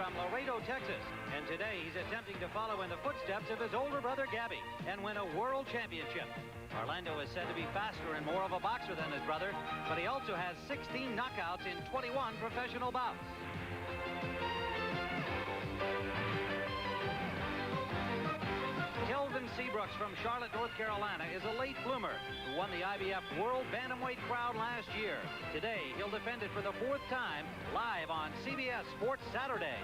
from Laredo, Texas, and today he's attempting to follow in the footsteps of his older brother Gabby and win a world championship. Orlando is said to be faster and more of a boxer than his brother, but he also has 16 knockouts in 21 professional bouts. Kelvin Seabrooks from Charlotte, North Carolina is a late bloomer who won the IBF World Bantamweight Crown last year. Today, he'll defend it for the 4th time live on CBS Sports Saturday.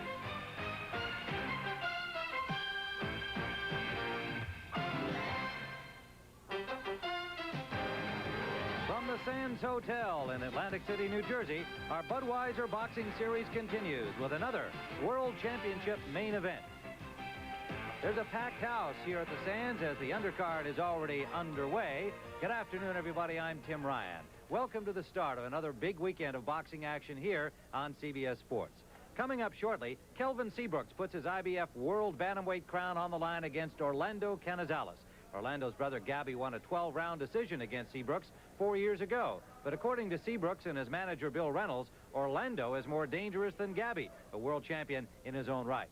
From the Sands Hotel in Atlantic City, New Jersey, our Budweiser Boxing Series continues with another World Championship main event. There's a packed house here at the Sands as the undercard is already underway. Good afternoon, everybody. I'm Tim Ryan. Welcome to the start of another big weekend of boxing action here on CBS Sports. Coming up shortly, Kelvin Seabrooks puts his IBF World Bantamweight crown on the line against Orlando Canizales. Orlando's brother Gabby won a 12-round decision against Seabrooks 4 years ago. But according to Seabrooks and his manager Bill Reynolds, Orlando is more dangerous than Gabby, a world champion in his own right.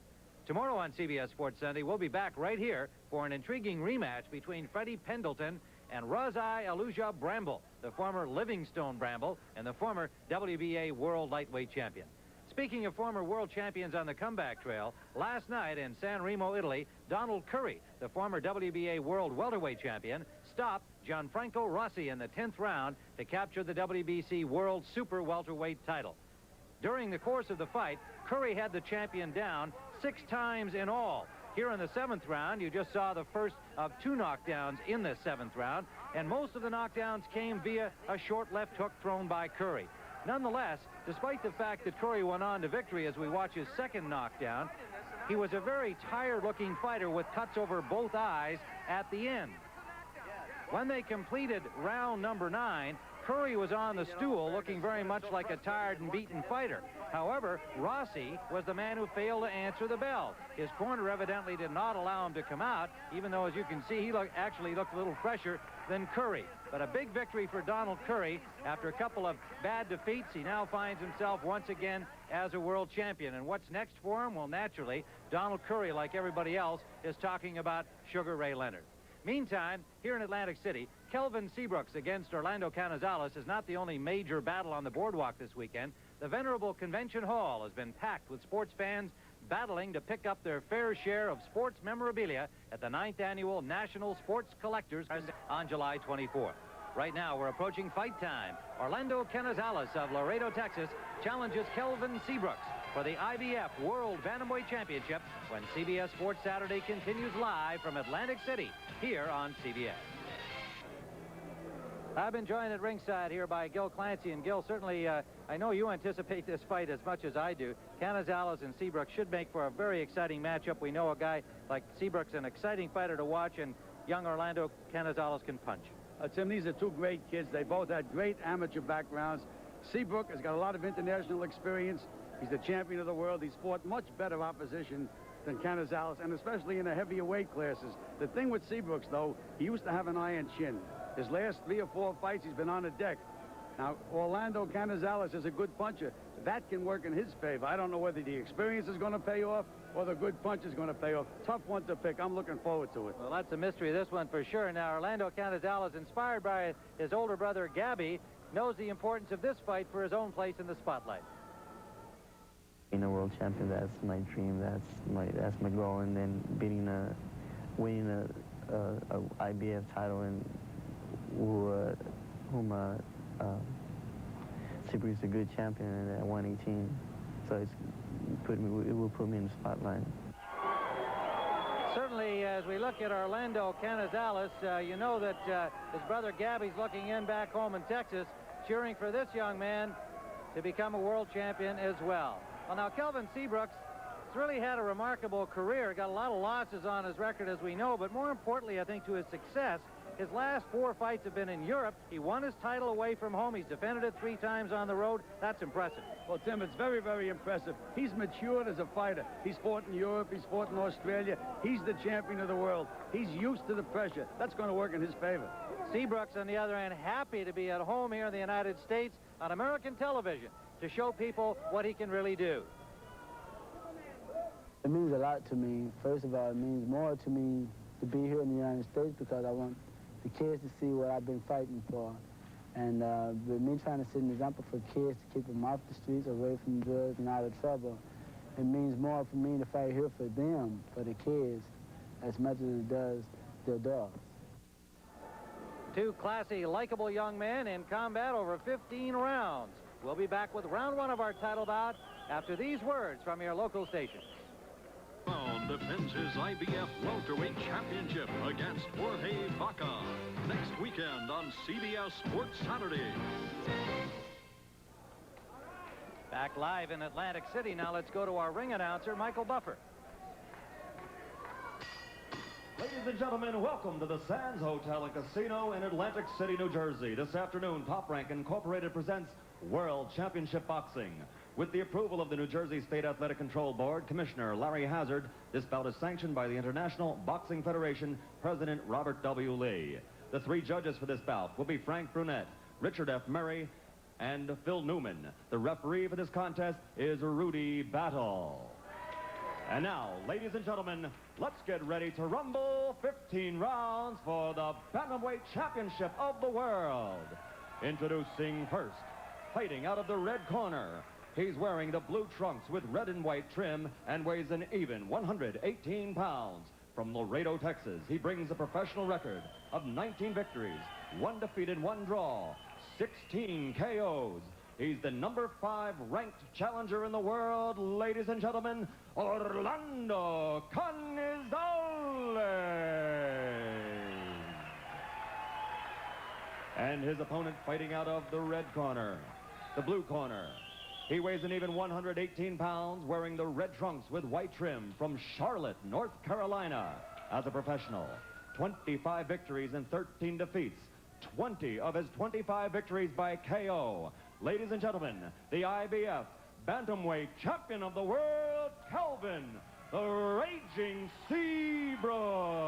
Tomorrow on CBS Sports Sunday, we'll be back right here for an intriguing rematch between Freddie Pendleton and Razai Aluja Bramble, the former Livingstone Bramble and the former WBA World Lightweight Champion. Speaking of former world champions on the comeback trail, last night in San Remo, Italy, Donald Curry, the former WBA World Welterweight Champion, stopped Gianfranco Rossi in the 10th round to capture the WBC World Super Welterweight title. During the course of the fight, Curry had the champion down 6 times in all. Here in the 7th round, you just saw the first of 2 knockdowns in the 7th round, and most of the knockdowns came via a short left hook thrown by Curry. Nonetheless, despite the fact that Curry went on to victory as we watch his 2nd knockdown, he was a very tired-looking fighter with cuts over both eyes at the end. When they completed round number 9, Curry was on the stool looking very much like a tired and beaten fighter. However, Rossi was the man who failed to answer the bell. His corner evidently did not allow him to come out, even though, as you can see, he actually looked a little fresher than Curry. But a big victory for Donald Curry. After a couple of bad defeats, he now finds himself once again as a world champion. And what's next for him? Well, naturally, Donald Curry, like everybody else, is talking about Sugar Ray Leonard. Meantime, here in Atlantic City, Kelvin Seabrooks against Orlando Canizales is not the only major battle on the boardwalk this weekend. The venerable Convention Hall has been packed with sports fans battling to pick up their fair share of sports memorabilia at the 9th Annual National Sports Collectors on July 24th. Right now, we're approaching fight time. Orlando Canizales of Laredo, Texas, challenges Kelvin Seabrooks for the IBF World Bantamweight Championship when CBS Sports Saturday continues live from Atlantic City here on CBS. I've been joined at ringside here by Gil Clancy. And Gil, certainly I know you anticipate this fight as much as I do. Canizales and Seabrooks should make for a very exciting matchup. We know a guy like Seabrooks, an exciting fighter to watch, and young Orlando Canizales can punch. Tim, these are 2 great kids. They both had great amateur backgrounds. Seabrooks has got a lot of international experience. He's the champion of the world. He's fought much better opposition than Canizales, and especially in the heavier weight classes. The thing with Seabrooks, though, he used to have an iron chin. His last 3 or 4 fights, he's been on the deck. Now, Orlando Canizales is a good puncher. That can work in his favor. I don't know whether the experience is going to pay off or the good punch is going to pay off. Tough one to pick. I'm looking forward to it. Well, that's the mystery of this one for sure. Now, Orlando Canizales, inspired by his older brother Gabby, knows the importance of this fight for his own place in the spotlight. Being a world champion, that's my dream. That's my goal. And then winning a IBF title, and Seabrooks is a good champion at 118, so it will put me in the spotlight. Certainly, as we look at Orlando Canizales, you know that his brother Gabby's looking in back home in Texas, cheering for this young man to become a world champion as well. Well, now, Kelvin Seabrooks has really had a remarkable career. Got a lot of losses on his record, as we know, but more importantly, I think, to his success, his last 4 fights have been in Europe. He won his title away from home. He's defended it 3 times on the road. That's impressive. Well, Tim, it's very, very impressive. He's matured as a fighter. He's fought in Europe. He's fought in Australia. He's the champion of the world. He's used to the pressure. That's going to work in his favor. Seabrooks, on the other hand, happy to be at home here in the United States on American television to show people what he can really do. It means a lot to me. First of all, it means more to me to be here in the United States because I want the kids to see what I've been fighting for. And with me trying to set an example for kids to keep them off the streets, away from drugs and out of trouble, it means more for me to fight here for them, for the kids, as much as it does their dogs. Two classy, likable young men in combat over 15 rounds. We'll be back with round one of our title bout after these words from your local station. Brown defends his IBF welterweight championship against Jorge Vaca next weekend on CBS Sports Saturday. Back live in Atlantic City. Now let's go to our ring announcer, Michael Buffer. Ladies and gentlemen, welcome to the Sands Hotel and Casino in Atlantic City, New Jersey. This afternoon, Top Rank Incorporated presents World Championship Boxing. With the approval of the New Jersey State Athletic Control Board, Commissioner Larry Hazard, this bout is sanctioned by the International Boxing Federation, President Robert W. Lee. The three judges for this bout will be Frank Brunette, Richard F. Murray, and Phil Newman. The referee for this contest is Rudy Battle. And now, ladies and gentlemen, let's get ready to rumble 15 rounds for the Bantamweight Championship of the World. Introducing first, fighting out of the red corner. He's wearing the blue trunks with red and white trim and weighs an even 118 pounds. From Laredo, Texas, he brings a professional record of 19 victories, 1 defeat and 1 draw, 16 KOs. He's the number 5 ranked challenger in the world, ladies and gentlemen, Orlando Canizales. And his opponent fighting out of the red corner, the blue corner. He weighs an even 118 pounds, wearing the red trunks with white trim from Charlotte, North Carolina. As a professional, 25 victories and 13 defeats. 20 of his 25 victories by KO. Ladies and gentlemen, the IBF Bantamweight Champion of the World, Kelvin, the Raging Seabrooks.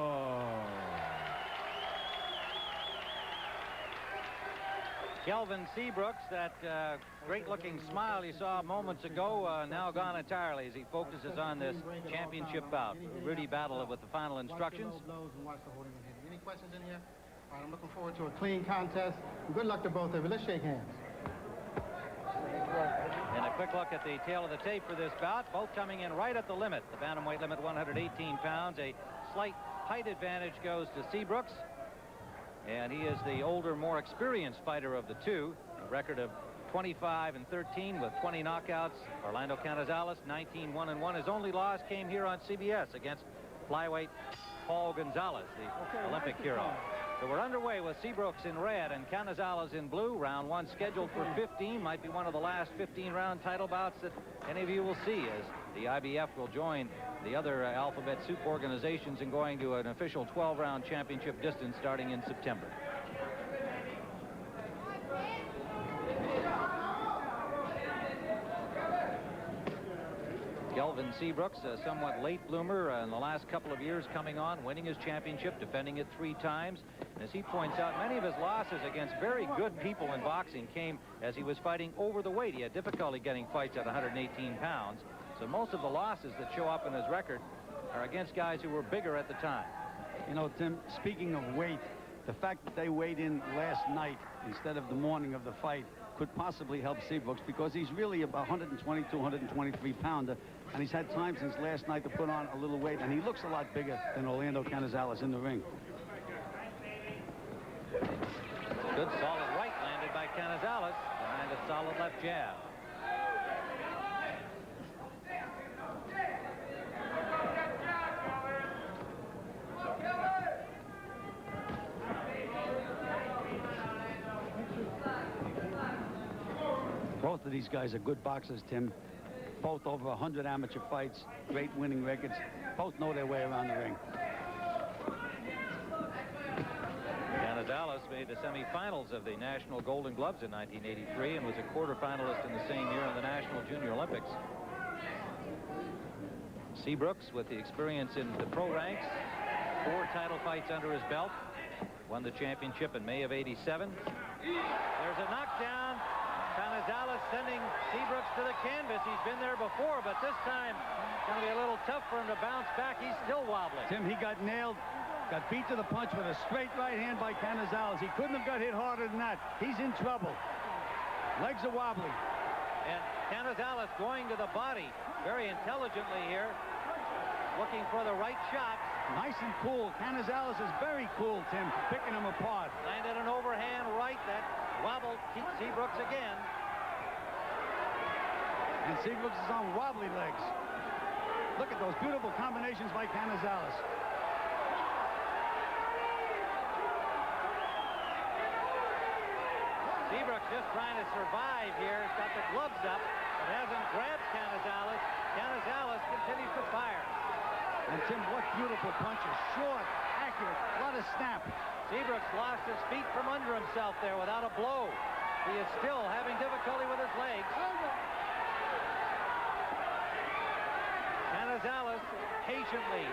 Kelvin Seabrooks, that great-looking smile you saw moments ago, now gone entirely as he focuses on this championship bout. Rudy Battle with the final instructions. Any questions in here? All right, I'm looking forward to a clean contest. Good luck to both of you. Let's shake hands. And a quick look at the tail of the tape for this bout. Both coming in right at the limit. The bantamweight limit, 118 pounds. A slight height advantage goes to Seabrooks. And he is the older, more experienced fighter of the two. A record of 25-13 with 20 knockouts. Orlando Canizales, 19-1-1. His only loss came here on CBS against flyweight Paul Gonzalez, the Olympic hero. So we're underway with Seabrooks in red and Canizales in blue. Round one scheduled for 15. Might be one of the last 15-round title bouts that any of you will see, as the IBF will join the other alphabet soup organizations in going to an official 12-round championship distance starting in September. Kelvin Seabrooks, a somewhat late bloomer in the last couple of years, coming on, winning his championship, defending it 3 times. And as he points out, many of his losses against very good people in boxing came as he was fighting over the weight. He had difficulty getting fights at 118 pounds. So most of the losses that show up in his record are against guys who were bigger at the time. You know, Tim, speaking of weight, the fact that they weighed in last night instead of the morning of the fight could possibly help Seabrooks, because he's really about 122, 123 pounder, and he's had time since last night to put on a little weight, and he looks a lot bigger than Orlando Canizales in the ring. Good solid right landed by Canizales, behind a solid left jab. Both of these guys are good boxers, Tim. Both over 100 amateur fights, great winning records. Both know their way around the ring. Canizales made the semifinals of the National Golden Gloves in 1983 and was a quarterfinalist in the same year in the National Junior Olympics. Seabrooks, with the experience in the pro ranks, 4 title fights under his belt, won the championship in May of '87. There's a knockdown. Canizales sending Seabrooks to the canvas. He's been there before, but this time it's going to be a little tough for him to bounce back. He's still wobbling. Tim, he got nailed, got beat to the punch with a straight right hand by Canizales. He couldn't have got hit harder than that. He's in trouble. Legs are wobbly. And Canizales going to the body very intelligently here, looking for the right shot. Nice and cool. Canizales is very cool, Tim, picking him apart. Landed an overhand right that wobbled Seabrooks again. And Seabrooks is on wobbly legs. Look at those beautiful combinations by Canizales. Seabrooks just trying to survive here. He's got the gloves up, but hasn't grabbed Canizales. Canizales continues to fire. And Tim, what beautiful punches. Short, accurate, a lot of snap. Seabrooks lost his feet from under himself there without a blow. He is still having difficulty with his legs. Canizales patiently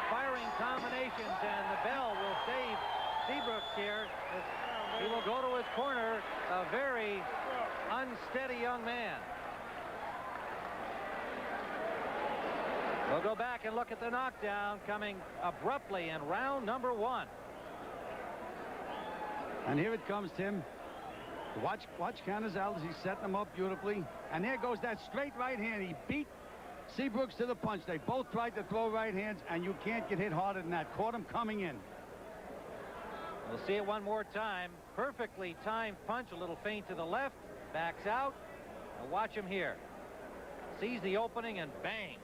firing combinations, and the bell will save Seabrooks here. He will go to his corner, a very unsteady young man. We'll go back and look at the knockdown coming abruptly in round number 1. And here it comes, Tim. Watch Canizales. He's setting him up beautifully. And there goes that straight right hand. He beat Seabrooks to the punch. They both tried to throw right hands, and you can't get hit harder than that. Caught him coming in. We'll see it one more time. Perfectly timed punch, a little feint to the left, backs out. Now watch him here. Sees the opening and bang.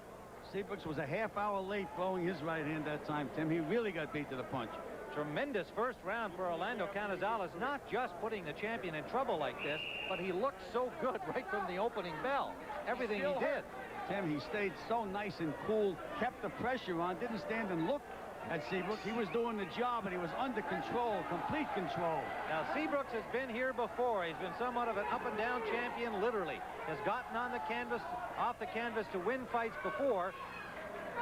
Seabrooks was a half hour late throwing his right hand that time, Tim. He really got beat to the punch. Tremendous first round for Orlando Canizales, not just putting the champion in trouble like this, but he looked so good right from the opening bell. Everything he did. Tim, he stayed so nice and cool, kept the pressure on, didn't stand and look at Seabrooks. He was doing the job, and he was under control, complete control. Now, Seabrooks has been here before. He's been somewhat of an up-and-down champion, literally. Has gotten on the canvas, off the canvas to win fights before.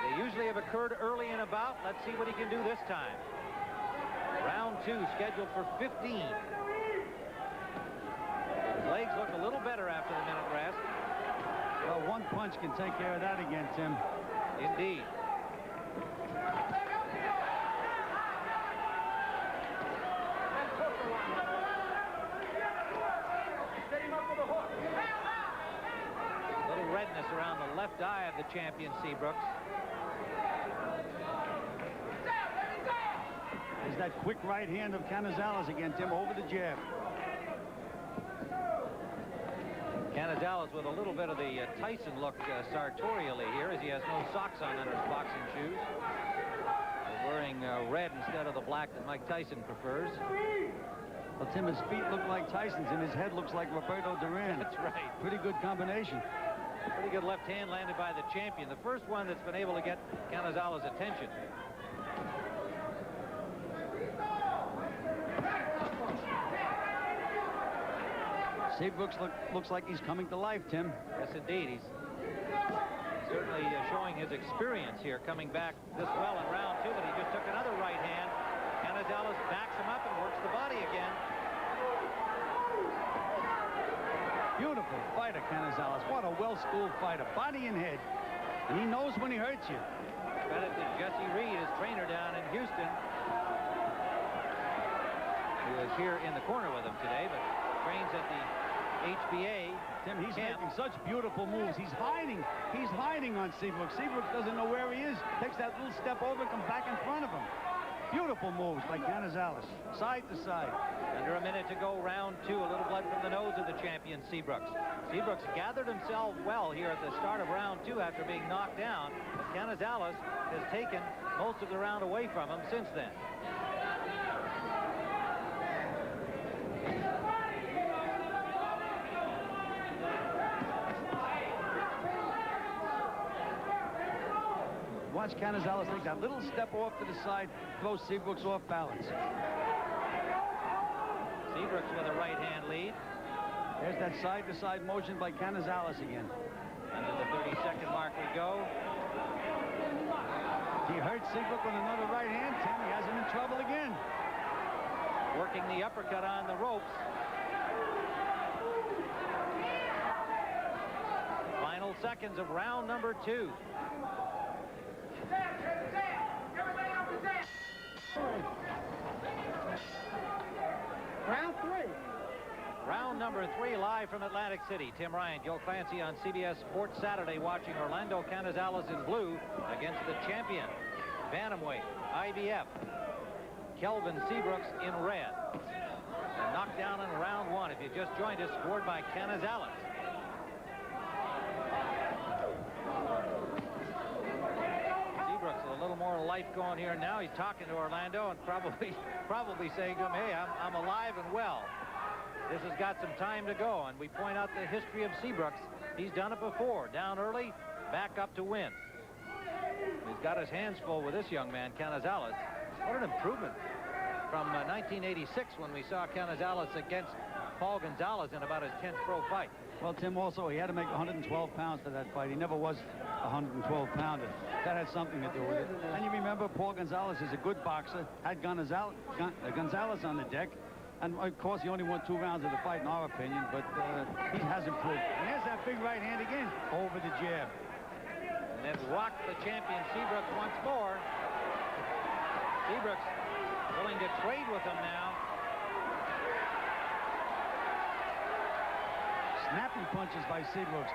They usually have occurred early in a bout. Let's see what he can do this time. Round 2 scheduled for 15. His legs look a little better after the minute rest. Well, one punch can take care of that again, Tim. Indeed. Little redness around the left eye of the champion, Seabrooks. There's that quick right hand of Canizales again, Tim, over the jab. Canizales with a little bit of the Tyson look sartorially here, as he has no socks on under his boxing shoes. He's wearing red instead of the black that Mike Tyson prefers. Well, Tim, his feet look like Tyson's, and his head looks like Roberto Duran. That's right. Pretty good combination. Pretty good left hand landed by the champion. The first one that's been able to get Canizales' attention. Seabrooks looks like he's coming to life, Tim. Yes, indeed. He's certainly showing his experience here, coming back this well in round 2, but he just took another right hand. Canizales backs him up and works the body again. Beautiful fighter, Canizales. What a well-schooled fighter. Body and head. And he knows when he hurts you. Credit to Jesse Reed, his trainer down in Houston, who is here in the corner with him today, but trains at the HBA. Tim, he's camp. making such beautiful moves. He's hiding. He's hiding on Seabrooks. Seabrooks doesn't know where he is. Takes that little step over and comes back in front of him. Beautiful moves by Canizales, side to side. Under a minute to go, round 2. A little blood from the nose of the champion, Seabrooks. Seabrooks gathered himself well here at the start of round 2 after being knocked down, but Canizales has taken most of the round away from him since then. Watch Canizales take that little step off to the side, throws Seabrooks off balance. Seabrooks with a right hand lead. There's that side-to-side motion by Canizales again. Under the 30-second mark we go. He hurts Seabrooks with another right hand, Tim. He has him in trouble again. Working the uppercut on the ropes. Final seconds of round number 2. Round 3. Round number 3 live from Atlantic City. Tim Ryan, Joe Clancy on CBS Sports Saturday, watching Orlando Canizales in blue against the champion, bantamweight, IBF, Kelvin Seabrooks in red. A knockdown in round 1. If you just joined us, scored by Canizales. Seabrooks with a little more life going here now. He's talking to Orlando and probably saying to him, hey, I'm alive and well. This has got some time to go, and we point out the history of Seabrooks. He's done it before. Down early, back up to win. He's got his hands full with this young man, Canizales. What an improvement from 1986 when we saw Canizales against Paul Gonzalez in about his 10th pro fight. Well, Tim, also, he had to make 112 pounds for that fight. He never was a 112-pounder. That had something to do with it. And you remember, Paul Gonzalez is a good boxer, had Gonzalez on the deck. And, of course, he only won 2 rounds of the fight, in our opinion, but he has improved. And there's that big right hand again over the jab. And then rocked the champion Seabrooks once more. Seabrooks willing to trade with him now. Snapping punches by Seabrooks.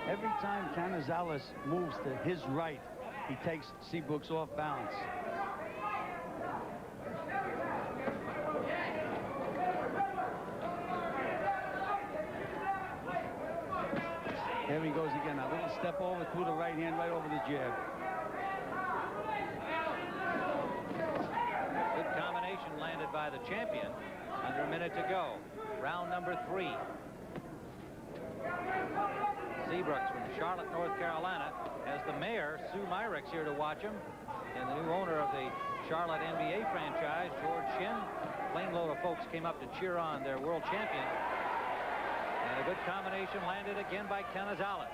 Every time Canizales moves to his right, he takes Seabrooks off balance. There he goes again. A little step over through the right hand, right over the jab. Good combination landed by the champion. Under a minute to go. Round number 3. Seabrooks from Charlotte, North Carolina, has the mayor, Sue Myrick's, here to watch him, and the new owner of the Charlotte NBA franchise, George Shin. Plane load of folks came up to cheer on their world champion. And a good combination landed again by Canizales.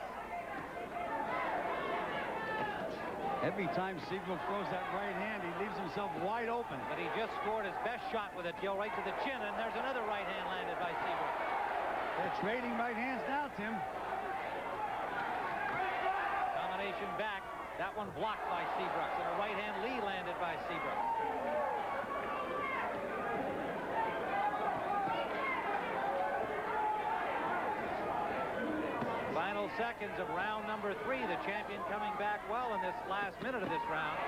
Every time Seabrooks throws that right hand, he leaves himself wide open. But he just scored his best shot with it, Gil, right to the chin, and there's another right hand landed by Seabrooks. They're trading right hands now, Tim. Combination back. That one blocked by Seabrooks, and a right hand lead landed by Seabrooks. Final seconds of round number 3. The champion coming back well in this last minute of this round.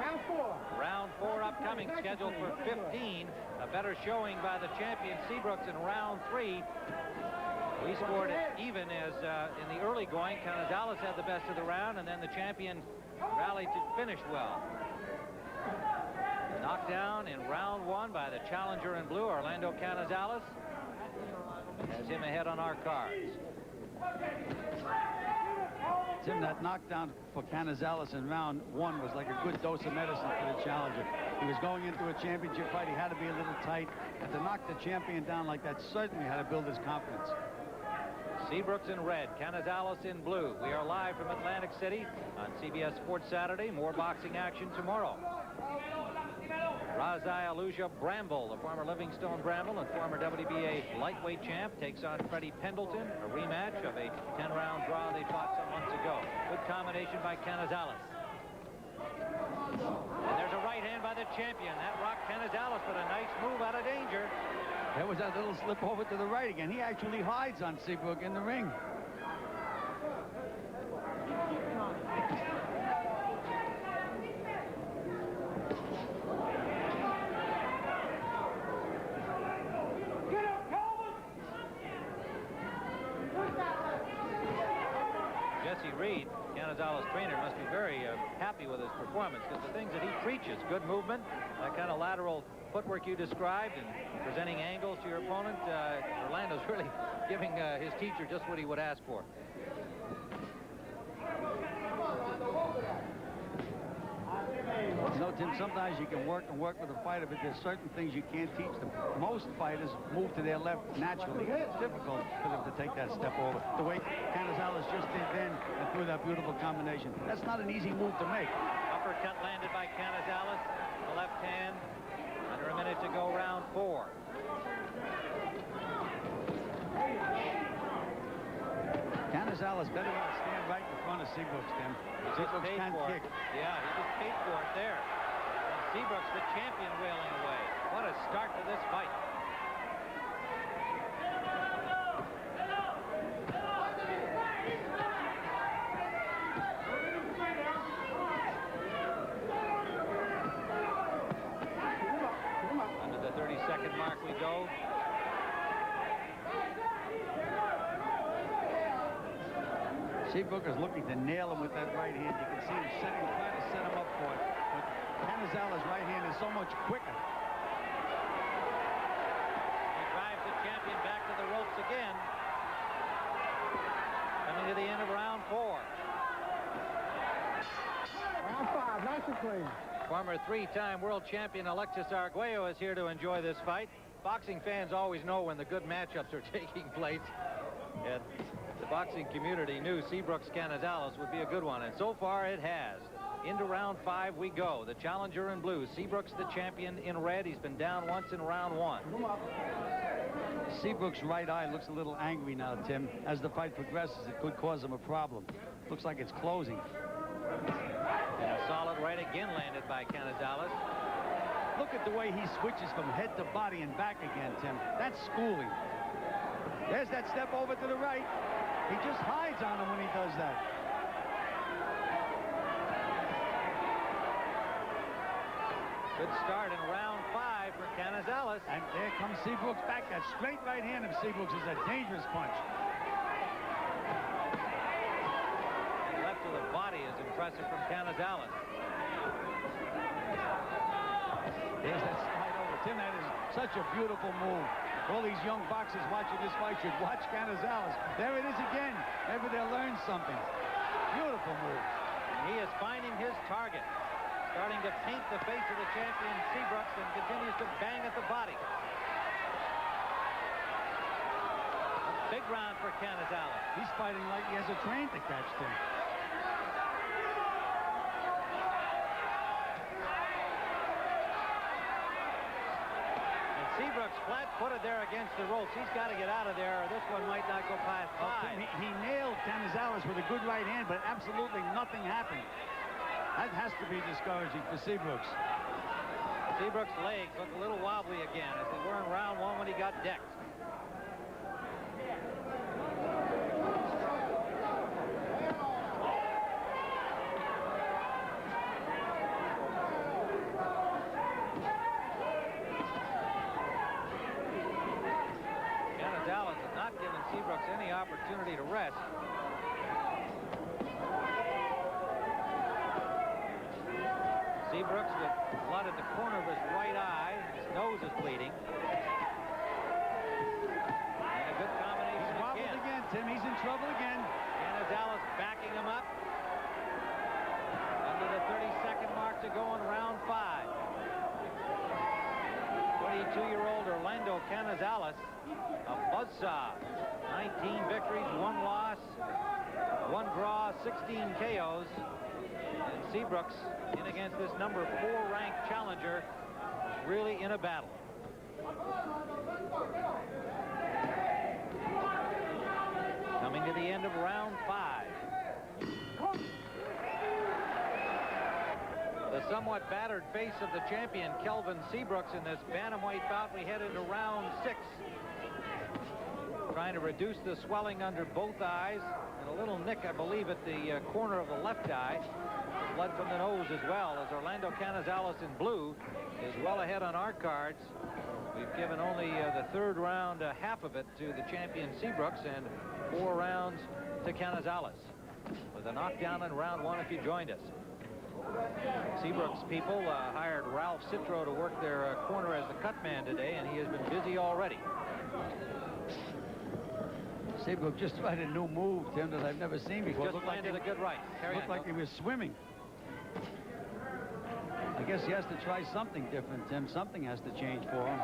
Round 4. Round 4 upcoming, scheduled for 15. A better showing by the champion Seabrooks in round 3. We scored it even as in the early going. Canizales had the best of the round, and then the champion rallied to finish well. Knockdown in round 1 by the challenger in blue, Orlando Canizales. Has him ahead on our cards. Tim, that knockdown for Canizales in round 1 was like a good dose of medicine for the challenger. He was going into a championship fight. He had to be a little tight. And to knock the champion down like that certainly had to build his confidence. Seabrooks in red, Canizales in blue. We are live from Atlantic City on CBS Sports Saturday. More boxing action tomorrow. Razai Aluja Bramble, the former Livingstone Bramble and former WBA lightweight champ, takes on Freddie Pendleton, a rematch of a 10-round draw they fought some months ago. Good combination by Canizales. And there's a right hand by the champion. That rocked Canizales, but a nice move out of danger. There was that little slip over to the right again. He actually hides on Seabrook in the ring. Jesse Reed, Canizales' trainer, must be very happy with his performance, because the things that he preaches, good movement, that kind of lateral footwork you described, and presenting angles to your opponent, Orlando's really giving his teacher just what he would ask for. You know, Tim, sometimes you can work with a fighter, but there's certain things you can't teach them. Most fighters move to their left naturally. It's difficult for them to take that step over. The way Canizales just did then and threw that beautiful combination. That's not an easy move to make. Uppercut landed by Canizales. The left hand. Under a minute to go, round 4. Canizales better than stand right in front of Seabrooks, Tim. Seabrooks can't kick. Yeah, he just paid for it there. And Seabrooks, the champion, wailing away. What a start to this fight. Under the 30-second mark we go. Seabrooks is looking to nail him with that right hand. You can see him trying to set him up for it. But Canizales' right hand is so much quicker. He drives the champion back to the ropes again. Coming to the end of round 4. Round 5, nice and clean. Former 3-time world champion Alexis Arguello is here to enjoy this fight. Boxing fans always know when the good matchups are taking place. And the boxing community knew Seabrooks Canizales would be a good one, and so far it has. Into round 5 we go. The challenger in blue, Seabrooks the champion in red. He's been down once in round 1. Seabrooks' right eye looks a little angry now, Tim. As the fight progresses, it could cause him a problem. Looks like it's closing. And a solid right again landed by Canizales. Look at the way he switches from head to body and back again, Tim. That's schooling. There's that step over to the right. He just hides on him when he does that. Good start in round 5 for Canizales. And there comes Seabrooks back. That straight right hand of Seabrooks is a dangerous punch. And left to the body is impressive from Canizales. There's that slide over. Tim, that is such a beautiful move. All these young boxers watching this fight should watch Canizales. There it is again. Maybe they'll learn something. Beautiful move. And he is finding his target. Starting to paint the face of the champion, Seabrooks, and continues to bang at the body. A big round for Canizales. He's fighting like he has a train to catch, Tim. Seabrooks flat-footed there against the ropes. He's got to get out of there, or this one might not go past 5. He nailed Canizales with a good right hand, but absolutely nothing happened. That has to be discouraging for Seabrooks. Seabrooks' legs look a little wobbly again, as they were in round 1 when he got decked. Canizales has not given Seabrooks any opportunity to rest. Seabrooks with blood at the corner of his right eye. His nose is bleeding. And a good combination. He's wobbled again, Tim. He's in trouble again. Canizales backing him up. Under the 30-second mark to go in round 5. 22-year-old Orlando Canizales, a buzzsaw. 19 victories, 1 loss, 1 draw, 16 KOs. And Seabrooks in against this number 4 ranked challenger, really in a battle. Coming to the end of round 5. The somewhat battered face of the champion, Kelvin Seabrooks, in this bantamweight bout. We head into round 6. Trying to reduce the swelling under both eyes, and a little nick, I believe, at the corner of the left eye. Blood from the nose as well, as Orlando Canizales in blue is well ahead on our cards. We've given only the 3rd round, half of it, to the champion Seabrooks, and 4 rounds to Canizales, with a knockdown in round 1 if you joined us. Seabrooks people hired Ralph Citro to work their corner as the cut man today, and he has been busy already. Seabrooks just tried a new move, Tim, that I've never seen before. Just landed a good right. Looked like he was swimming. I guess he has to try something different, Tim. Something has to change for him.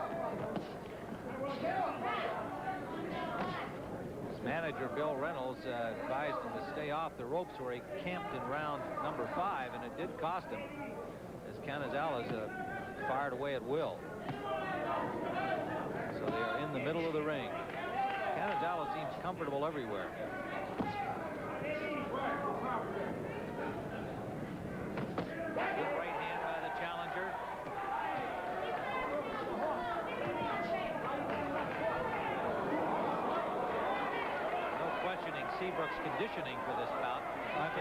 His manager, Bill Reynolds, advised him to stay off the ropes where he camped in round number 5, and it did cost him, as Canizales fired away at will. So they are in the middle of the ring. Canizales seems comfortable everywhere. Good right hand by the challenger. No questioning Seabrooks' conditioning for this bout.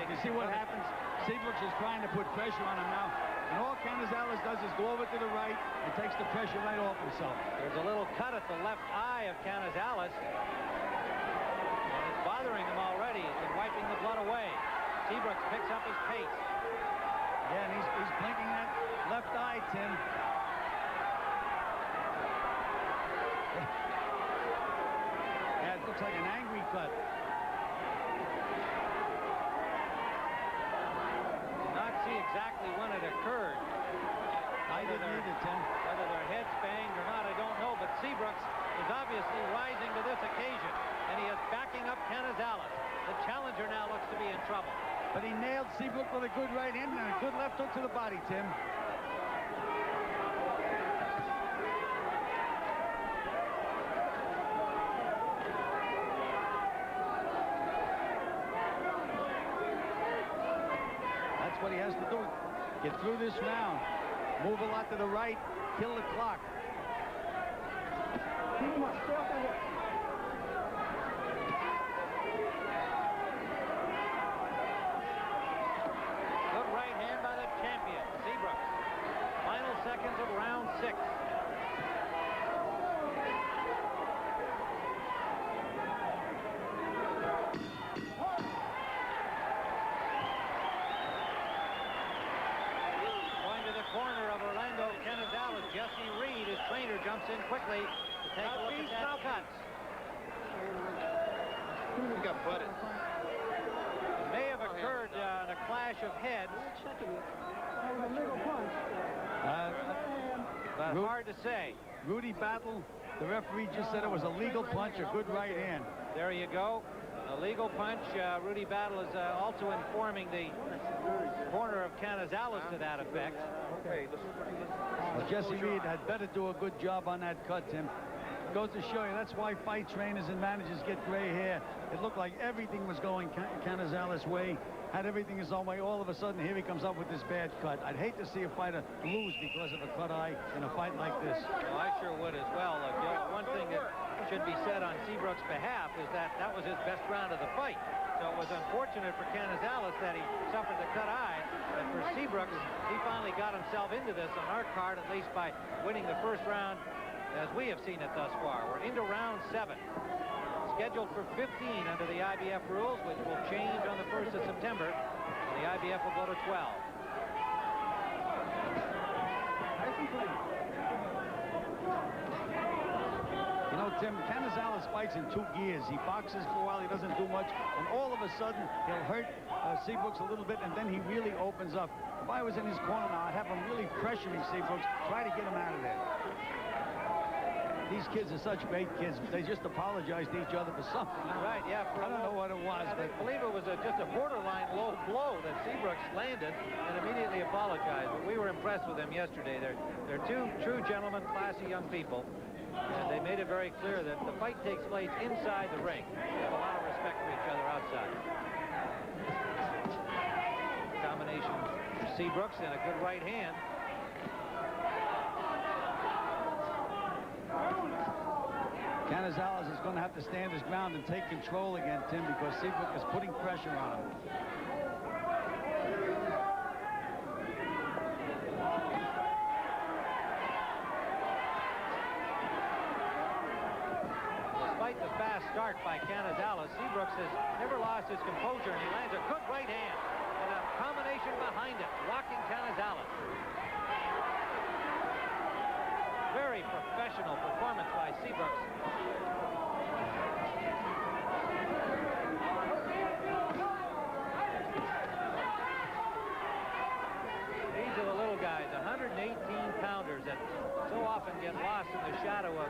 You see what happens? Seabrooks is trying to put pressure on him now. And all Canizales does is go over to the right and takes the pressure right off himself. There's a little cut at the left eye of Canizales. And it's bothering him already. He's been wiping the blood away. Seabrooks picks up his pace. Yeah, and he's blinking that left eye, Tim. Yeah, it looks like an angry cut. Exactly when it occurred. I didn't either, Tim. Whether their heads banged or not, I don't know, but Seabrooks is obviously rising to this occasion, and he is backing up Canizales. The challenger now looks to be in trouble. But he nailed Seabrooks with a good right hand and a good left hook to the body, Tim. What he has to do, get through this round, move a lot to the right, kill the clock. Good right hand by the champion, Seabrooks. Final seconds of round 6. His trainer jumps in quickly to take a look at that cut. He got butted. It may have occurred in a clash of heads. But hard to say. Rudy Battle, the referee just said it was a legal punch, a good right hand. There you go. A legal punch. Rudy Battle is also informing the corner of Canizales to that effect. Well, Jesse Reed had better do a good job on that cut, Tim. It goes to show you that's why fight trainers and managers get gray hair. It looked like everything was going Canizales' way, had everything his own way. All of a sudden, here he comes up with this bad cut. I'd hate to see a fighter lose because of a cut eye in a fight like this. Well, I sure would as well. One thing that should be said on Seabrooks' behalf is that that was his best round of the fight. So it was unfortunate for Canizales that he suffered the cut eye. But for Seabrooks, he finally got himself into this on our card, at least by winning the first round as we have seen it thus far. We're into round 7. Scheduled for 15 under the IBF rules, which will change on the 1st of September. And the IBF will go to 12. You know, Tim, Canizales fights in 2 gears. He boxes for a while, he doesn't do much, and all of a sudden, he'll hurt Seabrooks a little bit, and then he really opens up. If I was in his corner now, I'd have him really pressuring Seabrooks, try to get him out of there. These kids are such great kids. They just apologized to each other for something. Right, yeah. I don't know what it was. I believe it was just a borderline low blow that Seabrooks landed and immediately apologized. But we were impressed with them yesterday. They're 2 true gentlemen, classy young people. And they made it very clear that the fight takes place inside the ring. They have a lot of respect for each other outside. Combination for Seabrooks and a good right hand. Canizales is going to have to stand his ground and take control again, Tim, because Seabrooks is putting pressure on him. Despite the fast start by Canizales, Seabrooks has never lost his composure, and he lands a good right hand and a combination behind it, rocking Canizales. Very professional performance by Seabrooks. These are the little guys, 100 get lost in the shadow of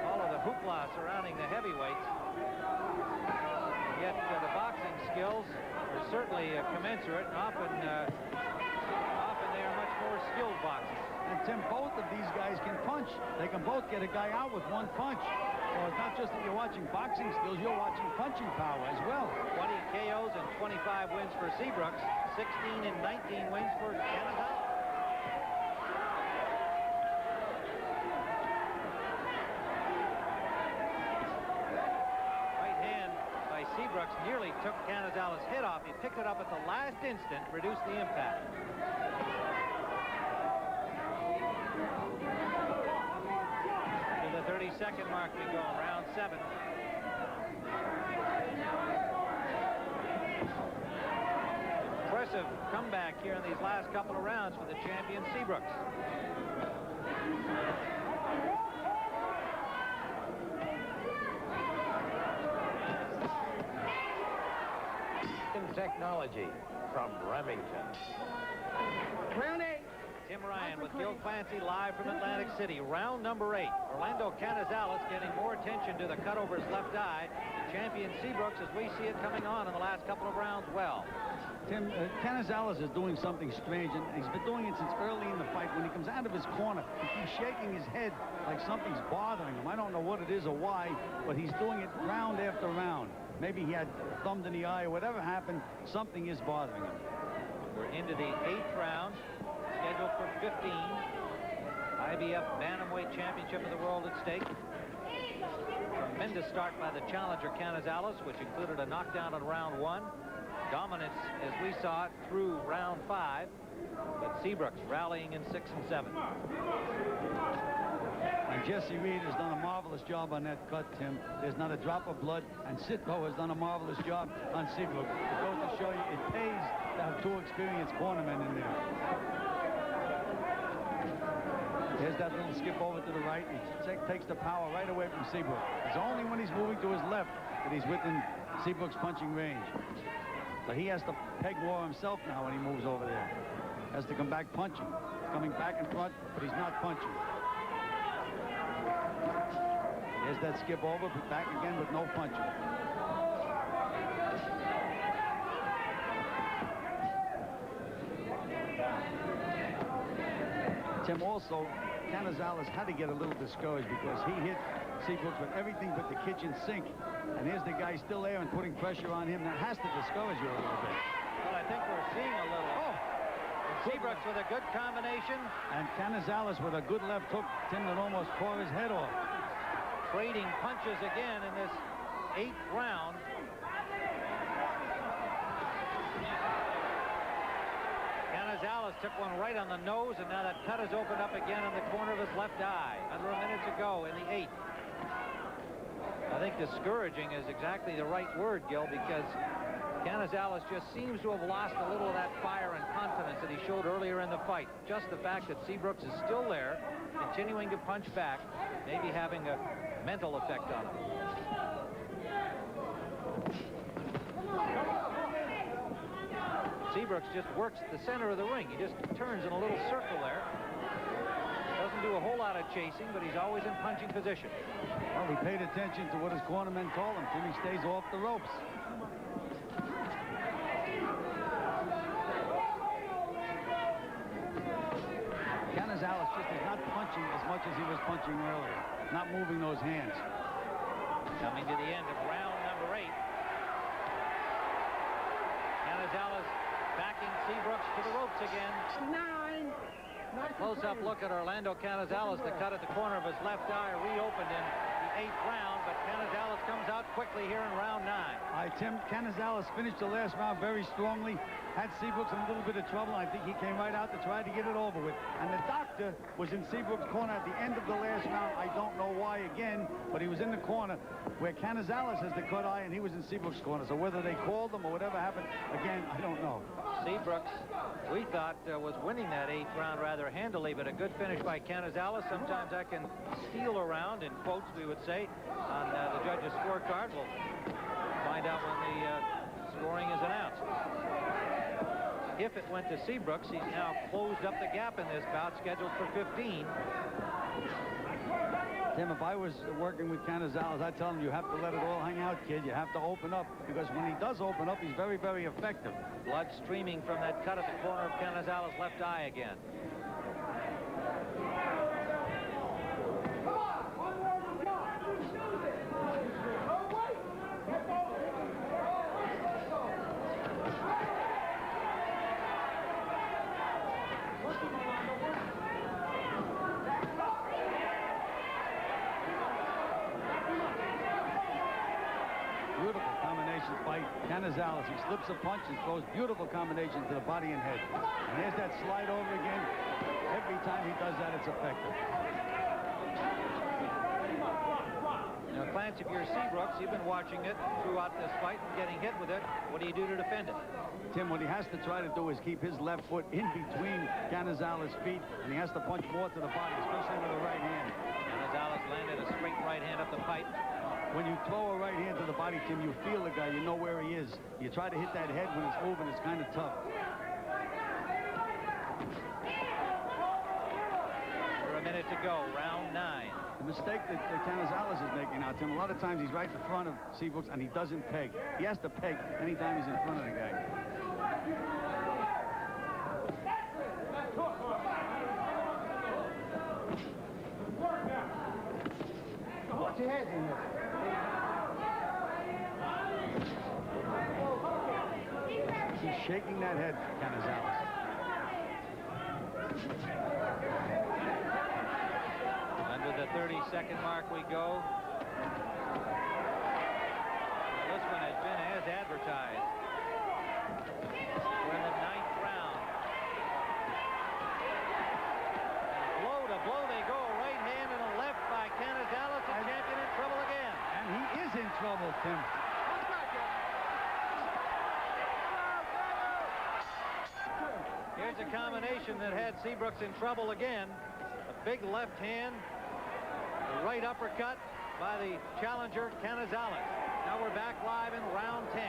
all of the hoopla surrounding the heavyweights. Yet the boxing skills are certainly commensurate. Often they are much more skilled boxers. And Tim, both of these guys can punch. They can both get a guy out with one punch. So it's not just that you're watching boxing skills, you're watching punching power as well. 20 KOs and 25 wins for Seabrooks. 16 and 19 wins for Canizales. Right hand by Seabrooks nearly took Canizales' head off. He picked it up at the last instant, reduced the impact. To the 30-second mark we go, round 7. Impressive comeback here in these last couple of rounds for the champion Seabrooks. Technology from Remington. Round 8. Tim Ryan with Gil Clancy live from Atlantic City. Round number 8. Orlando Canizales getting more attention to the cut over his left eye. The champion Seabrooks, as we see it coming on in the last couple of rounds, well. Tim, Canizales is doing something strange, and he's been doing it since early in the fight. When he comes out of his corner, he keeps shaking his head like something's bothering him. I don't know what it is or why, but he's doing it round after round. Maybe he had thumbed in the eye or whatever happened. Something is bothering him. We're into the 8th round, scheduled for 15. IBF Bantamweight Championship of the World at stake. Tremendous start by the challenger Canizales, which included a knockdown in round 1. Dominance, as we saw it, through round 5. But Seabrooks rallying in 6 and 7. And Jesse Reed has done a marvelous job on that cut, Tim. There's not a drop of blood, and Sitko has done a marvelous job on Seabrooks. It goes to show you it pays to have 2 experienced cornermen in there. There's that little skip over to the right. He takes the power right away from Seabrooks. It's only when he's moving to his left that he's within Seabrooks' punching range. So he has to peg more himself now when he moves over there. Has to come back punching. He's coming back in front, but he's not punching. There's that skip over, but back again with no punching. Tim, also, Canizales had to get a little discouraged because he hit Seabrooks with everything but the kitchen sink. And here's the guy still there and putting pressure on him. That has to discourage you a little bit. Well, I think we're seeing a little. Seabrooks with a good combination. And Canizales with a good left hook. Tim that almost tore his head off. Trading punches again in this 8th round. Canizales took one right on the nose, and now that cut has opened up again on the corner of his left eye. Under a minute to go in the 8th. I think discouraging is exactly the right word, Gil, because Canizales just seems to have lost a little of that fire and confidence that he showed earlier in the fight. Just the fact that Seabrooks is still there, continuing to punch back, maybe having a mental effect on him. Seabrooks just works the center of the ring. He just turns in a little circle there. Doesn't do a whole lot of chasing, but he's always in punching position. Well, he paid attention to what his cornermen told him. Timmy stays off the ropes. Canizales just is not punching as much as he was punching earlier. Not moving those hands. Coming to the end of round number 8. Canizales backing Seabrooks to the ropes again. 9. Close-up look at Orlando Canizales. The cut at the corner of his left eye reopened in the 8th round, but Canizales comes out quickly here in round 9. All right, Tim, Canizales finished the last round very strongly. Had Seabrooks in a little bit of trouble. I think he came right out to try to get it over with. And the doctor was in Seabrooks' corner at the end of the last round. I don't know why again, but he was in the corner where Canizales has the cut eye, and he was in Seabrooks' corner. So whether they called him or whatever happened, again, I don't know. Seabrooks, we thought, was winning that 8th round rather handily, but a good finish by Canizales. Sometimes I can steal around, in quotes we would say, on the judge's scorecard. We'll find out when the scoring is announced. if it went to Seabrooks. He's now closed up the gap in this bout, scheduled for 15. Tim, if I was working with Canizales, I'd tell him you have to let it all hang out, kid. You have to open up, because when he does open up, he's very, very effective. Blood streaming from that cut at the corner of Canizales' left eye again. Beautiful combination fight. Canizales, he slips a punch and throws beautiful combinations to the body and head. And there's that slide over again. Every time he does that, it's effective. Now, Clance, if you're Seabrooks, you've been watching it throughout this fight and getting hit with it. What do you do to defend it? Tim, what he has to try to do is keep his left foot in between Canizales' feet, and he has to punch more to the body, especially with the right hand. Canizales landed a straight right hand up the pipe. When you throw a right hand to the body, Tim, you feel the guy. You know where he is. You try to hit that head when it's moving. It's kind of tough. For a minute to go, round 9. The mistake that Canizales is making now, Tim, a lot of times he's right in front of Seabrooks, and he doesn't peg. He has to peg anytime he's in front of the guy. Watch your head in this. He's shaking that head, Canizales. Under the 30-second mark we go. This one has been as advertised. We're in the 9th round. Blow to blow they go. A right hand and a left by Canizales. The champion in trouble again. And he is in trouble, Tim. Here's a combination that had Seabrooks in trouble again. A big left hand, a right uppercut by the challenger, Canizales. Now we're back live in round 10.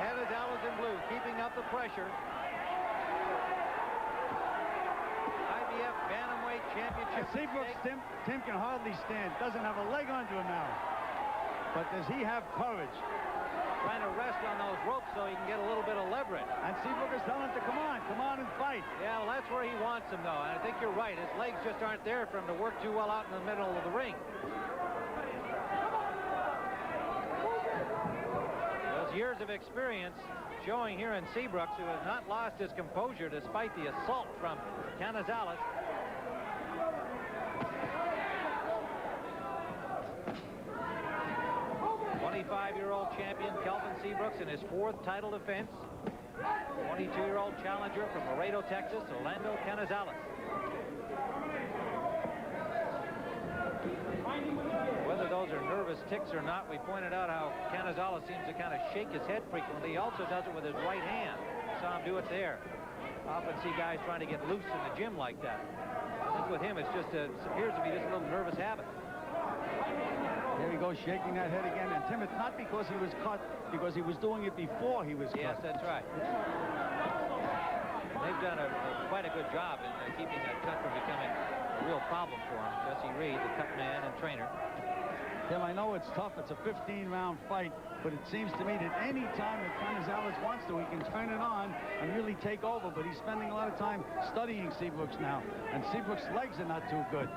Canizales in blue, keeping up the pressure. IBF Bantamweight Championship. Seabrooks, Tim can hardly stand. Doesn't have a leg under him now. But does he have courage? Trying to rest on those ropes so he can get a little bit of leverage. And Seabrooks is telling him to come on and fight. Yeah, well, that's where he wants him, though. And I think you're right. His legs just aren't there for him to work too well out in the middle of the ring. Those years of experience showing here in Seabrooks, who has not lost his composure despite the assault from Canizales. 25-year-old champion Kelvin Seabrooks in his 4th title defense. 22-year-old challenger from Laredo, Texas, Orlando Canizales. Whether those are nervous tics or not, we pointed out how Canizales seems to kind of shake his head frequently. He also does it with his right hand. Saw him do it there. Often see guys trying to get loose in the gym like that. I think with him, it appears to be just a little nervous habit. There he goes, shaking that head again. And Tim, it's not because he was cut, because he was doing it before he was cut. Yes, that's right. They've done quite a good job in keeping that cut from becoming a real problem for him. Jesse Reed, the cut man and trainer. Tim, I know it's tough. It's a 15-round fight, but it seems to me that any time that Canizales wants to, he can turn it on and really take over. But he's spending a lot of time studying Seabrooks now, and Seabrooks' legs are not too good.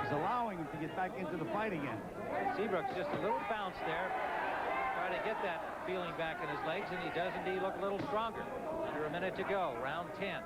He's allowing him to get back into the fight again. Seabrooks just a little bounce there, trying to get that feeling back in his legs, and he does indeed look a little stronger. Under a minute to go, round 10.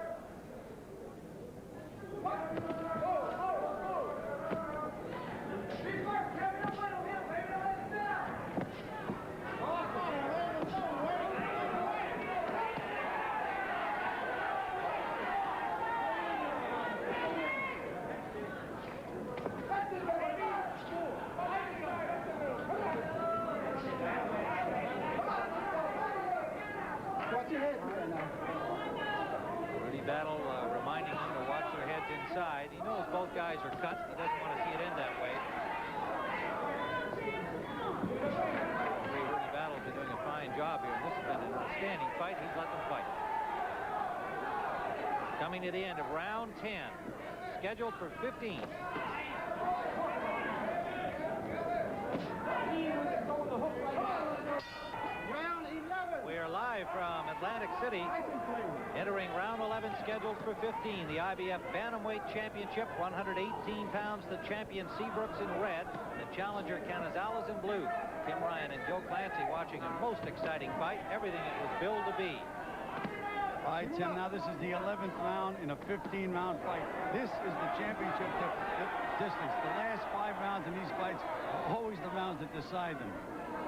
Battle reminding them to watch their heads inside. He knows both guys are cut. He doesn't want to see it end that way. Rudy Battle's been doing a fine job here. This has been a outstanding fight. He's let them fight. Coming to the end of round 10, scheduled for 15. We are live from Atlantic City, entering round 11, scheduled for 15. The IBF Bantamweight Championship, 118 pounds. The champion Seabrooks in red, the challenger Canizales in blue. Tim Ryan and Joe Clancy watching a most exciting fight. Everything it was billed to be. All right, Tim, now this is the 11th round in a 15-round fight. This is the championship distance. The last 5 rounds in these fights are always the rounds that decide them.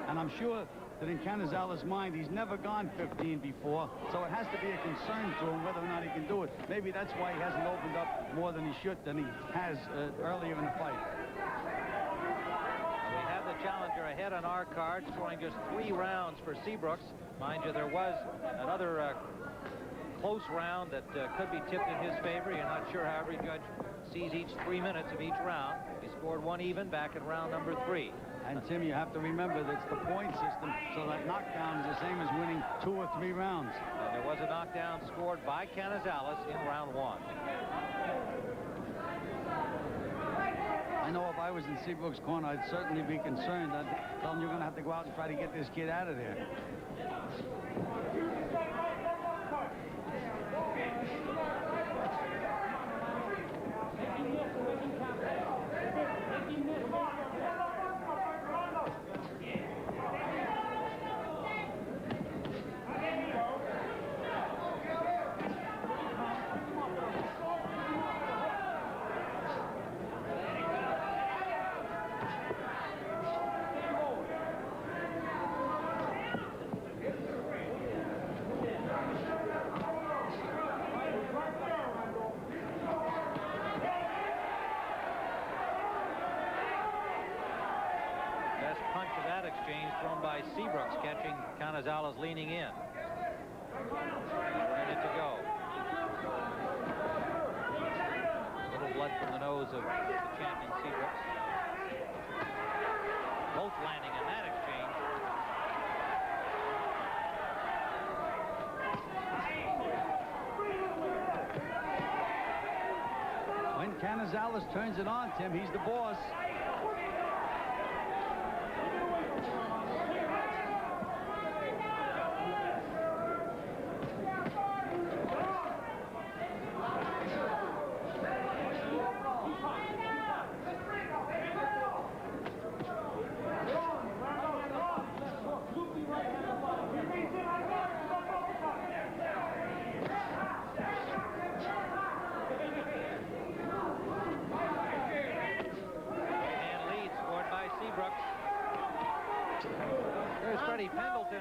And I'm sure that in Canizales' mind, he's never gone 15 before, so it has to be a concern to him whether or not he can do it. Maybe that's why he hasn't opened up more than he should, than he has earlier in the fight. We have the challenger ahead on our card, scoring just 3 rounds for Seabrooks. Mind you, there was another close round that could be tipped in his favor. You're not sure how every judge sees each 3 minutes of each round. He scored 1 even back in round number 3. And Tim, you have to remember that it's the point system, so that knockdown is the same as winning 2 or 3 rounds. And there was a knockdown scored by Canizales in round 1. I know if I was in Seabrooks' corner, I'd certainly be concerned. I'd tell him you're going to have to go out and try to get this kid out of there. Exchange thrown by Seabrooks, catching Canizales leaning in. Ready to go. A little blood from the nose of the champion Seabrooks. Both landing in that exchange. When Canizales turns it on, Tim, he's the boss.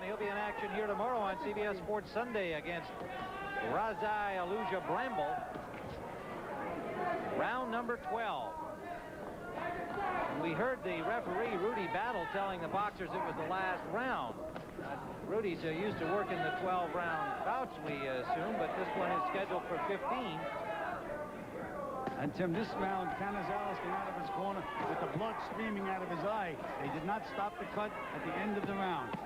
He'll be in action here tomorrow on CBS Sports Sunday against Razai Aluja Bramble. Round number 12. We heard the referee, Rudy Battle, telling the boxers it was the last round. Rudy's used to working the 12-round bouts, we assume, but this one is scheduled for 15. And Tim, this round, Canizales came out of his corner with the blood streaming out of his eye. They did not stop the cut at the end of the round.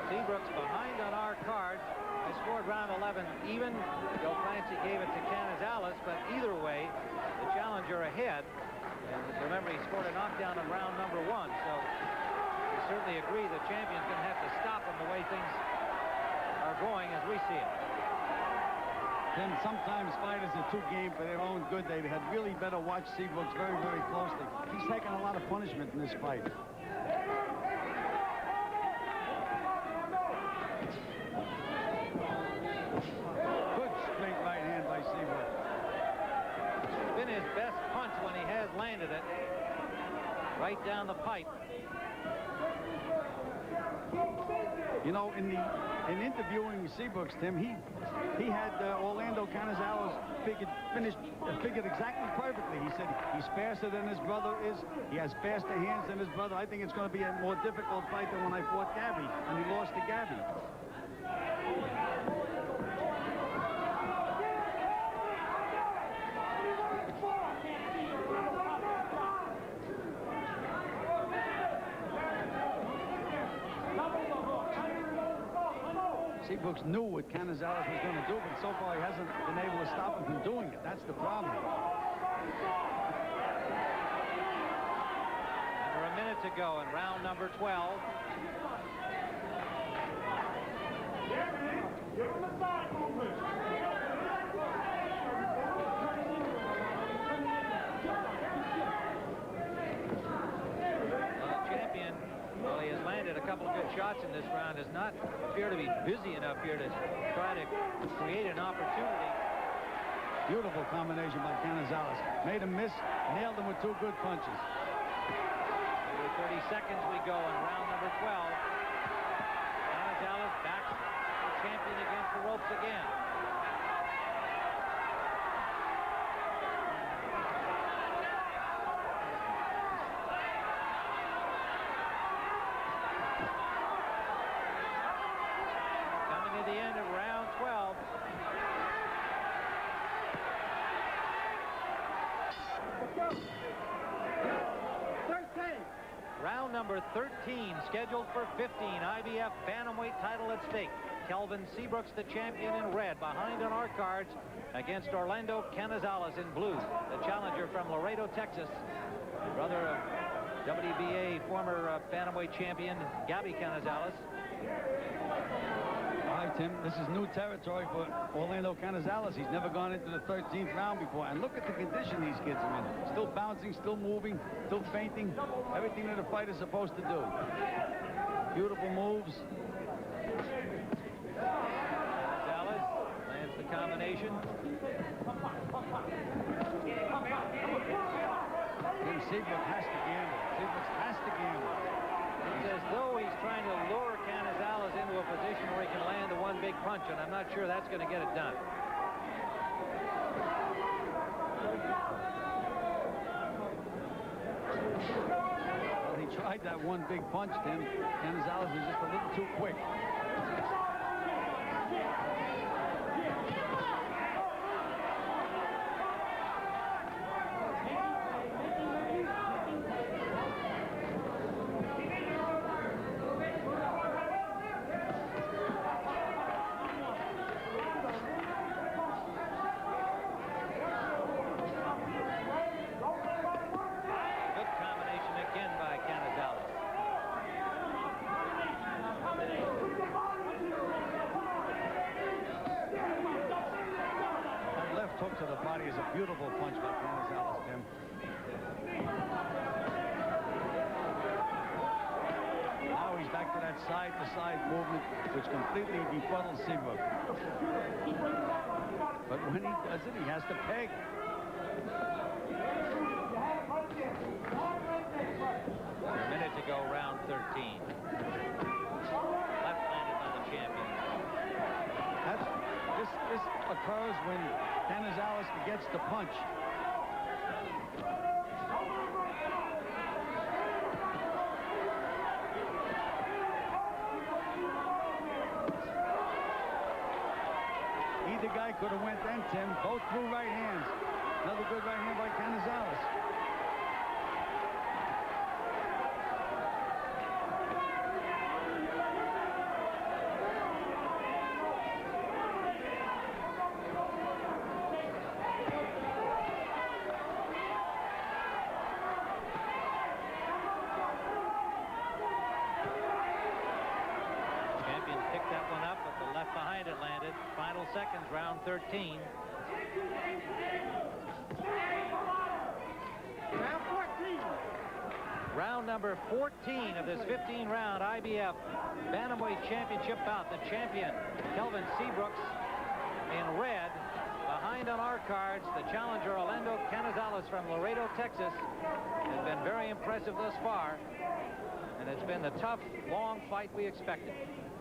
Seabrooks behind on our card. I scored round 11 even. Joe Clancy gave it to Canizales, but either way, the challenger ahead. And remember, he scored a knockdown in round number 1, so we certainly agree the champion's going to have to stop him the way things are going as we see it. Then sometimes fighters are too game for their own good. They had really better watch Seabrooks very, very closely. He's taken a lot of punishment in this fight. Good straight right hand by Seabrooks. It's been his best punch when he has landed it. Right down the pipe. You know, in interviewing Seabrooks, Tim, he had Orlando Canizales figured exactly perfectly. He said he's faster than his brother is. He has faster hands than his brother. I think it's going to be a more difficult fight than when I fought Gabby, and he lost to Gabby. Seabrooks knew what Canizales was going to do, but so far he hasn't been able to stop him from doing it. That's the problem. Under a minute to go in round number 12. Champion, well, he has landed a couple of good shots in this round, does not appear to be busy enough here to try to create an opportunity. Beautiful combination by Canizales. Made him miss, nailed him with 2 good punches. Under 30 seconds we go in round number 12. Canizales backs the champion against the ropes again. Coming to the end of round 12. Round number 13, scheduled for 15. IBF Bantamweight title at stake. Kelvin Seabrooks, the champion, in red. Behind on our cards against Orlando Canizales in blue. The challenger from Laredo, Texas. Brother of WBA former Bantamweight champion Gabby Canizales. All right, Tim, this is new territory for Orlando Canizales. He's never gone into the 13th round before. And look at the condition these kids are in. Still bouncing, still moving, still feinting. Everything that a fighter's supposed to do. Beautiful moves. Canizales lands the combination. Tim Seabrook has to gamble. Seabrooks has to gamble. It's as though he's trying to lure Canizales into a position where he can land the one big punch, and I'm not sure that's going to get it done. Well, he tried that one big punch, Tim. Canizales was just a little too quick. Hook to the body is a beautiful punch by Canizales, Tim. Now he's back to that side-to-side movement, which completely befuddles Seabrook. But when he does it, he has to peg. A minute to go, round 13. Left-handed by the champion. This occurs when Canizales forgets to punch. Either guy could have went then, Tim. Both through right hands. Another good right hand by Canizales. Final seconds, round 13. Round 14. Round number 14 of this 15-round IBF Bantamweight Championship bout. The champion, Kelvin Seabrooks, in red. Behind on our cards, the challenger, Orlando Canizales from Laredo, Texas, has been very impressive thus far. And it's been the tough, long fight we expected.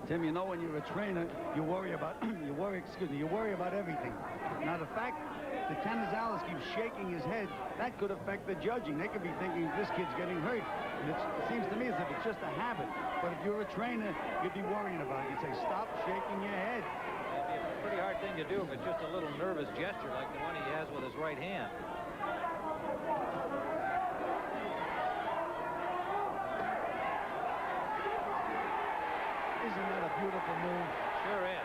Tim, you know when you're a trainer, you worry about you worry about everything. Now the fact that Canizales keeps shaking his head, that could affect the judging. They could be thinking this kid's getting hurt. And it seems to me as if it's just a habit. But if you're a trainer, you'd be worrying about it. You'd say, stop shaking your head. It'd be a pretty hard thing to do if it's just a little nervous gesture like the one he has with his right hand. Isn't that a beautiful move? Sure is.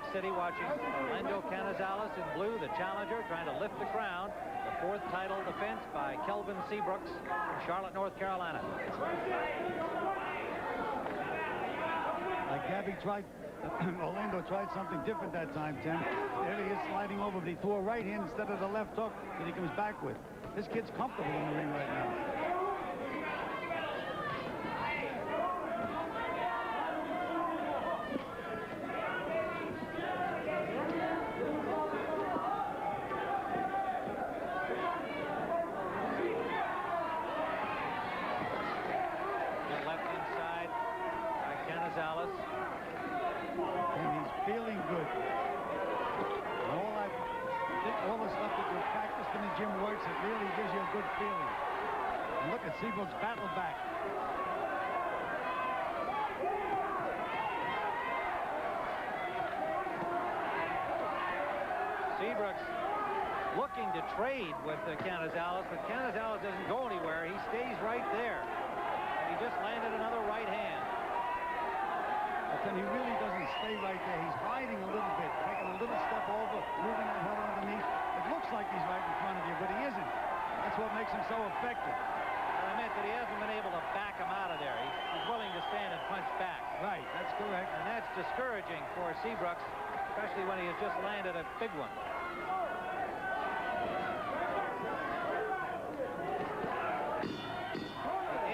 Atlantic City, watching Orlando Canizales in blue, the challenger, trying to lift the crown. The fourth title defense by Kelvin Seabrooks from Charlotte, North Carolina. Like Gabby tried, Orlando tried something different that time, Tim. There he is sliding over, but he threw a right hand instead of the left hook that he comes back with. This kid's comfortable in the ring right now. Left inside by Canizales. And he's feeling good. All the stuff that you practiced in the gym works. It really gives you a good feeling. And look at Seabrooks battle back. Seabrooks looking to trade with Canizales, but Canizales doesn't go anywhere. He stays right there. And he just landed another right hand. But then he really doesn't stay right there. He's hiding a little bit, taking a little step over, moving that head underneath. It looks like he's right in front of you, but he isn't. That's what makes him so effective. I meant that he hasn't been able to back him out of there. He's willing to stand and punch back. Right, that's correct. And that's discouraging for Seabrooks, especially when he has just landed a big one.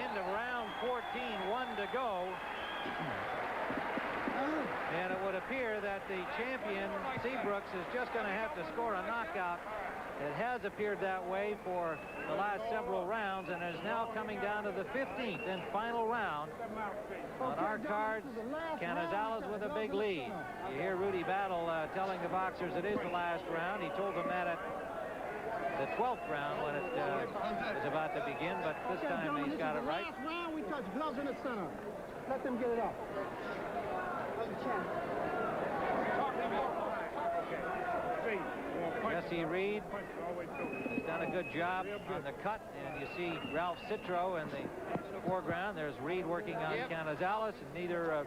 End of round 14, 1 to go. And it would appear that the champion, Seabrooks, is just going to have to score a knockout. It has appeared that way for the last several rounds, and is now coming down to the 15th and final round. On our cards, Canizales with a big lead. You hear Rudy Battle telling the boxers it is the last round. He told them that at the 12th round when it was about to begin, but this time he's got it right. Last round, we touch gloves in the center. Let them get it up. Jesse Reed has done a good job on the cut, and you see Ralph Citro in the foreground. There's Reed working on Canizales, and neither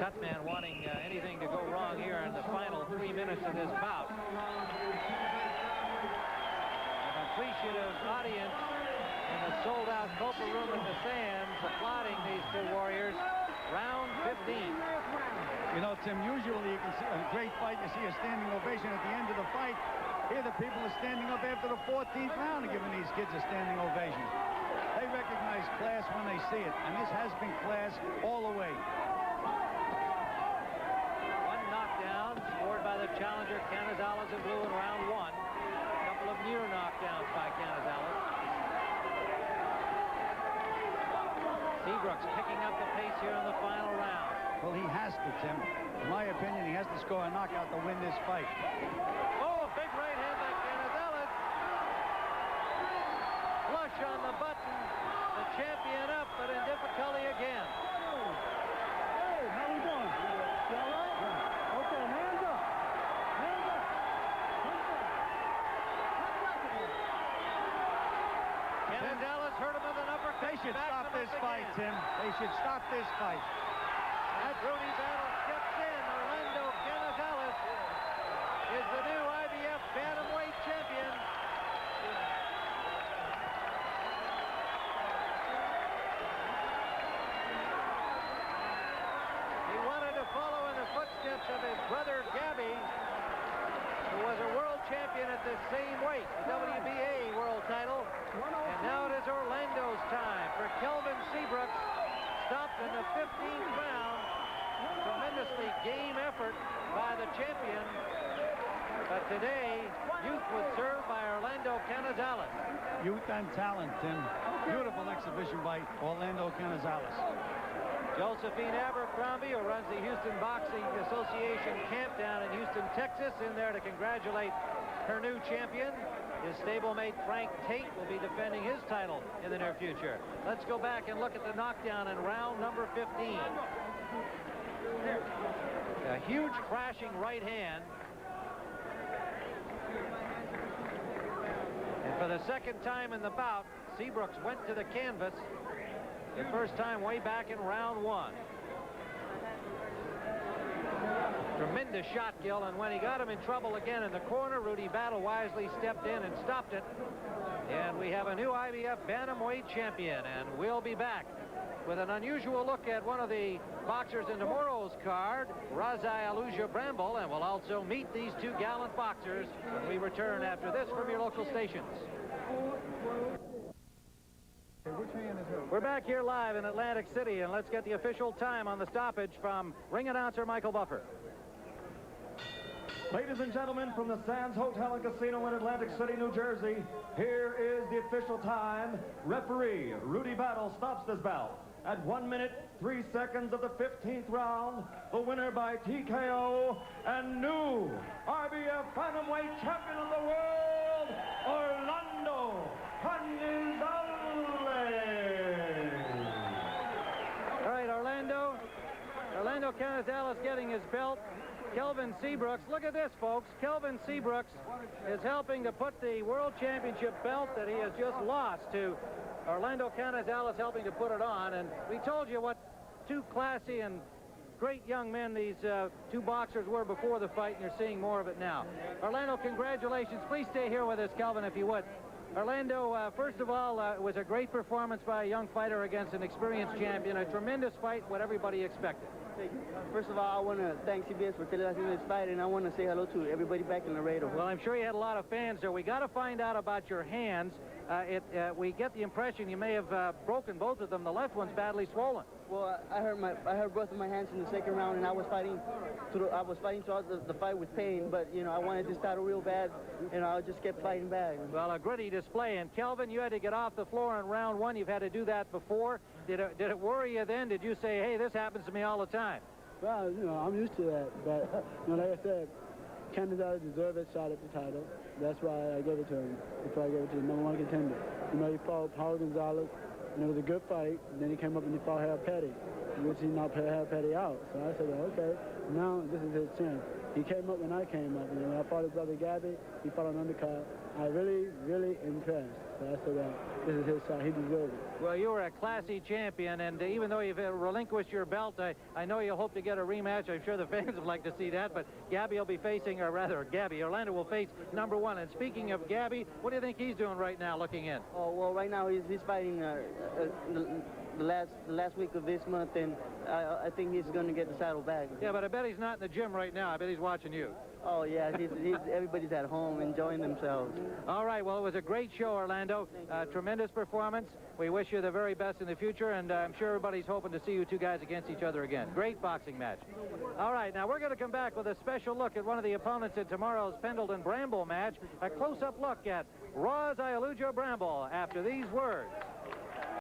cutman wanting anything to go wrong here in the final 3 minutes of this bout. An appreciative audience in the sold-out Copa room at the Sands applauding these two warriors. Round 15. You know, Tim, usually you can see a great fight, you see a standing ovation at the end of the fight. Here the people are standing up after the 14th round and giving these kids a standing ovation. They recognize class when they see it, and this has been class all the way. One knockdown scored by the challenger Canizales in blue in round 1. A couple of near knockdowns by Canizales. Seabrooks picking up the pace here in the final round. Well, he has to, Tim. In my opinion, he has to score a knockout to win this fight. Oh, a big right hand by Canizales. Flush on the button. The champion up, but in difficulty again. Hey, how we doing? You all right? Yeah. Okay, hands up. Hands up. Canizales hurt him with an uppercut. They should stop this fight, Tim. They should stop this fight. As Rudy Battle steps in, Orlando Canizales is the new IBF bantamweight champion. He wanted to follow in the footsteps of his brother Gabby, who was a world champion at the same weight, the WBA world title. And now it is Orlando's time for Kelvin Seabrooks, stopped in the 15th round. Tremendously game effort by the champion. But today, youth was served by Orlando Canizales. Youth and talent, Tim. Beautiful exhibition by Orlando Canizales. Josephine Abercrombie, who runs the Houston Boxing Association camp down in Houston, Texas, in there to congratulate her new champion. His stablemate Frank Tate will be defending his title in the near future. Let's go back and look at the knockdown in round number 15. A huge crashing right hand. And for the second time in the bout, Seabrooks went to the canvas. The first time way back in round 1. Tremendous shot, Gil, and when he got him in trouble again in the corner, Rudy Battle wisely stepped in and stopped it. And we have a new IBF Bantamweight champion, and we'll be back with an unusual look at one of the boxers in tomorrow's card, Razai Aluja Bramble, and we'll also meet these two gallant boxers when we return after this from your local stations. We're back here live in Atlantic City, and let's get the official time on the stoppage from ring announcer Michael Buffer. Ladies and gentlemen, from the Sands Hotel and Casino in Atlantic City, New Jersey, here is the official time. Referee Rudy Battle stops this bout at 1 minute, 3 seconds of the 15th round. The winner by TKO and new IBF Bantamweight champion of the world, Orlando Canizales. All right, Orlando Canizales getting his belt. Kelvin Seabrooks, look at this, folks. Kelvin Seabrooks is helping to put the World Championship belt that he has just lost to Orlando Canizales, helping to put it on. And we told you what two classy and great young men these two boxers were before the fight, and you're seeing more of it now. Orlando, congratulations. Please stay here with us, Kelvin, if you would. Orlando, first of all, it was a great performance by a young fighter against an experienced champion. A tremendous fight, what everybody expected. First of all, I want to thank CBS for telecasting this fight, and I want to say hello to everybody back in Laredo. Well, I'm sure you had a lot of fans there. We got to find out about your hands. We get the impression you may have broken both of them. The left one's badly swollen. Well, I hurt both of my hands in the second round, and I was fighting throughout the fight with pain. But you know, I wanted this title real bad, and I just kept fighting back. Well, a gritty display. And Kelvin, you had to get off the floor in round one. You've had to do that before. Did it worry you then? Did you say, "Hey, this happens to me all the time"? Well, you know, I'm used to that. But you know, like I said, Canizales deserved a shot at the title. That's why I gave it to him. Before I gave it to the #1 contender. You know, he fought Paulo Gonzalez, and it was a good fight. And then he came up and he fought Harold Petty, which he knocked Harold Petty out. So I said, well, okay, now this is his chance. He came up when I came up. And when I fought his brother Gabby, he fought on undercard. I really, really impressed. So I said, well, this is his shot. He deserved it. Well, you were a classy champion, and even though you've relinquished your belt, I know you'll hope to get a rematch. I'm sure the fans would like to see that, but Gabby will be facing, or rather, Orlando will face #1. And speaking of Gabby, what do you think he's doing right now looking in? Oh, well, right now he's fighting the last week of this month, and I think he's going to get the title back. Yeah, but I bet he's not in the gym right now. I bet he's watching you. Oh, yeah, everybody's at home enjoying themselves. All right, well, it was a great show, Orlando. Tremendous performance. We wish you the very best in the future, and I'm sure everybody's hoping to see you two guys against each other again. Great boxing match. All right, now we're going to come back with a special look at one of the opponents in tomorrow's Pendleton-Bramble match, a close-up look at Razai Aluja Bramble after these words.